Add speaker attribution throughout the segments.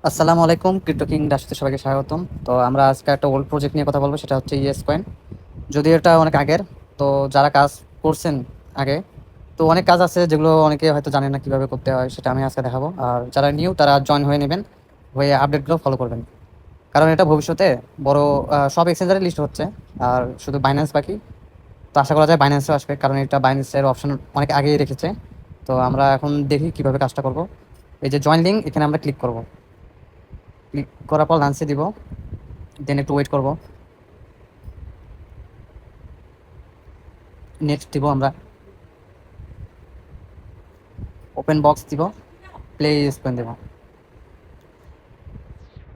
Speaker 1: আসসালামু আলাইকুম, crypto king ডাশতে সবাইকে স্বাগতম। তো আমরা আজকে একটা ওল্ড প্রজেক্ট নিয়ে কথা বলবো, সেটা হচ্ছে ইএস কয়েন। যদিও এটা অনেক আগের, তো যারা কাজ করছেন আগে, তো অনেক কাজ আছে যেগুলো অনেকে হয়তো জানেন না কিভাবে করতে হয়, সেটা আমি আজকে দেখাবো। আর যারা নিউ তারা জয়েন হয়ে নেবেন, হয়ে আপডেটগুলো ফলো করবেন, কারণ এটা ভবিষ্যতে বড় সব এক্সচেঞ্জারে লিস্ট হচ্ছে। আর শুধু বাইন্যান্স বাকি, তো আশা করা যায় বাইন্যান্সও আসবে, কারণ এটা বাইন্যান্সের অপশন অনেক আগেই রেখেছে। তো আমরা এখন দেখি কিভাবে কাজটা করব। এই যে জয়েন লিঙ্ক, এখানে আমরা ক্লিক করব। ক্লিক করার পর লাঞ্চে দিব, দেন একটু ওয়েট করব। নেক্সট দিব আমরা, ওপেন বক্স দিব, প্লে স্পেন দেব।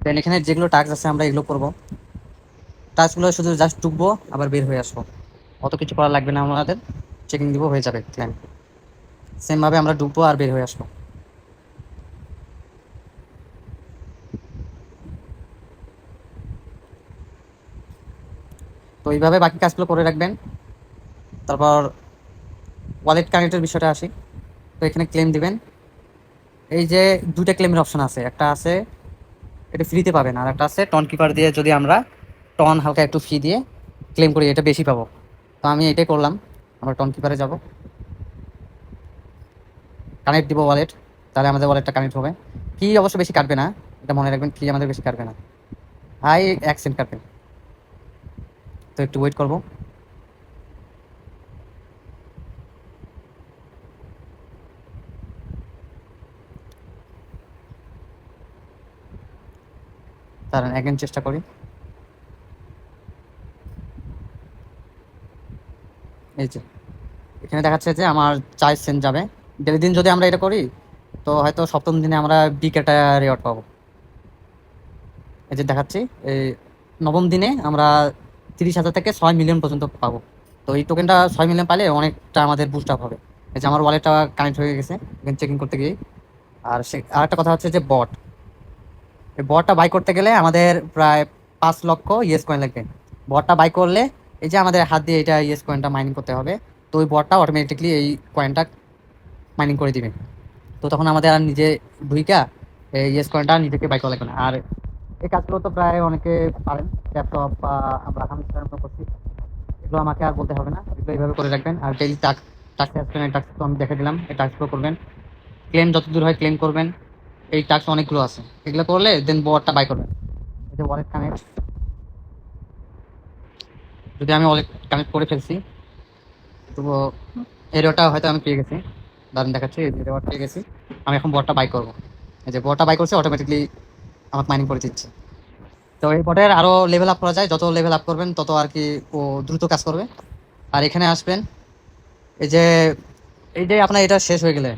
Speaker 1: দেন এখানে যেগুলো টাস্ক আছে আমরা এগুলো করব। টাস্কগুলো শুধু জাস্ট ঢুকবো, আবার বের হয়ে আসবো, অত কিছু করা লাগবে না আমাদের। চেকিং দিব, হয়ে যাবে ক্লাইম। সেমভাবে আমরা ঢুকবো আর বের হয়ে আসবো। তো এইভাবে বাকি কাজগুলো করে রাখবেন। তারপর ওয়ালেট কানেক্টের বিষয়টা আসি। তো এখানে ক্লেম দিবেন। এই যে দুইটা ক্লেমের অপশন আছে, একটা আছে এটা ফ্রিতে পাবেন, আর একটা আছে টন কিপার দিয়ে, যদি আমরা টন হালকা একটু ফি দিয়ে ক্লেম করি এটা বেশি পাবো। তো আমি এটাই করলাম, আমরা টন কিপারে যাব, কানেক্ট দিব ওয়ালেট, তাহলে আমাদের ওয়ালেটটা কানেক্ট হবে। কি অবশ্য বেশি কাটবে না, এটা মনে রাখবেন, কি আমাদের বেশি কাটবে না, হাই 1 সেন্ট কাটবে। তো একটু ওয়েট করবো। তার অ্যাগেন চেষ্টা করি। এই যে এখানে দেখাচ্ছে যে আমার 4 সেন্ট যাবে। ডেলি দিন যদি আমরা এটা করি, তো হয়তো সপ্তম দিনে আমরা বিগ একটা রেওয়ার্ড পাবো। এই যে দেখাচ্ছি, এই নবম দিনে আমরা 30,000 থেকে 6 মিলিয়ন পর্যন্ত পাবো। তো এই টোকেনটা 6 মিলিয়ন পাইলে অনেকটা আমাদের বুস্ট আপ হবে। এই যে আমার ওয়ালেটটা কানেক্ট হয়ে গেছে চেকিং করতে গিয়ে। আর আর একটা কথা হচ্ছে যে বট, এই বটটা বাই করতে গেলে আমাদের প্রায় 5 লক্ষ ইয়েস কয়েন লাগবে। বটটা বাই করলে এই যে আমাদের হাত দিয়ে এটা ইয়েস কয়েনটা মাইনিং করতে হবে, তো ওই বটটা অটোমেটিকলি এই কয়েনটা মাইনিং করে দিবে। তো তখন আমাদের আর নিজে ঢুইকা এই ইয়েস কয়েনটা নিজেকে বাই করা লাগবে না। আর এই কাজগুলো তো প্রায় অনেকে পারেন, ল্যাপটপ বা আমরা হামিস্টার মতো করছি, এগুলো আমাকে আর বলতে হবে না, এগুলো এইভাবে করে রাখবেন। আর ডেইলি টাস্ক টাস্ক আসবেন, এই টাস্ক তো আমি দেখে দিলাম, এই টাস্কগুলো করবেন। ক্লেম যত দূর হয় ক্লেম করবেন। এই টাস্ক অনেকগুলো আছে, এগুলো করলে দেন বটটা বাই করবেন। এই যে ওয়ালেট কানেক্ট, যদি আমি ওয়ালেট কানেক্ট করে ফেলছি, তো এরিয়াটা হয়তো আমি পেয়ে গেছি, দারুণ দেখাচ্ছি, এই রেওয়ার্ড পেয়ে গেছি। আমি এখন বটটা বাই করবো। এই যে বটটা বাই করছে, অটোমেটিকলি আমাকে মাইনিং করে দিচ্ছে। তো এই বটের আরো লেভেল আপ করা যায়, যত লেভেল আপ করবেন তত আর কি ও দ্রুত কাজ করবে। আর এখানে আসবেন, এই যে আপনার এটা শেষ হয়ে গেলে,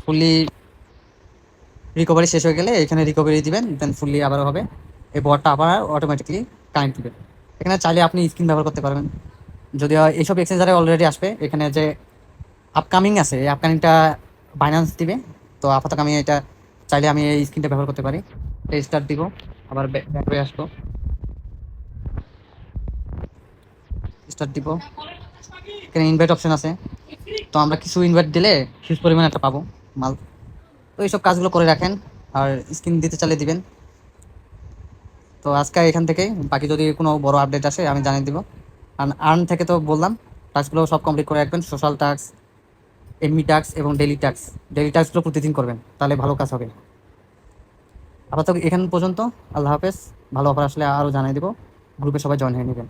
Speaker 1: ফুললি রিকভারি শেষ হয়ে গেলে এখানে রিকভারি দিবেন, দেন ফুললি আবার হবে। এই বটটা আবার অটোমেটিকলি কানেক্ট দিবেন। এখানে চাইলে আপনি স্ক্রিন ব্যবহার করতে পারবেন, যদিও এইসব এক্সচেঞ্জারে অলরেডি আসবে। এখানে যে আপকামিং আছে, এই আপকামিংটা বাইন্যান্স দিবে। তো আপাতত আমি এটা চাইলে আমি এই স্ক্রিনটা ব্যবহার করতে পারি। স্টার্ট দিব, আবার ব্যাক হয়ে আসবো, স্টার্ট দিব। এখানে ইনভাইট অপশন আছে, তো আমরা কিছু ইনভাইট দিলে হিউজ পরিমাণে একটা পাবো মাল। তো এইসব কাজগুলো করে রাখেন, আর স্ক্রিন দিতে চালিয়ে দিবেন। তো আজকে এখান থেকে বাকি যদি কোনো বড় আপডেট আসে আমি জানিয়ে দিব। আর আর্ন থেকে তো বললাম, টাস্কগুলো সব কমপ্লিট করে রাখবেন, সোশ্যাল টাস্ক, এমনি টাস্ক এবং ডেইলি টাস্ক। ডেইলি টাস্কগুলো প্রতিদিন করবেন, তাহলে ভালো কাজ হবে। আপাতত এখান পর্যন্ত, আল্লাহ হাফেজ। ভালো অফার আসলে আরও জানিয়ে দিব, গ্রুপে সবাই জয়েন হয়ে নেবেন।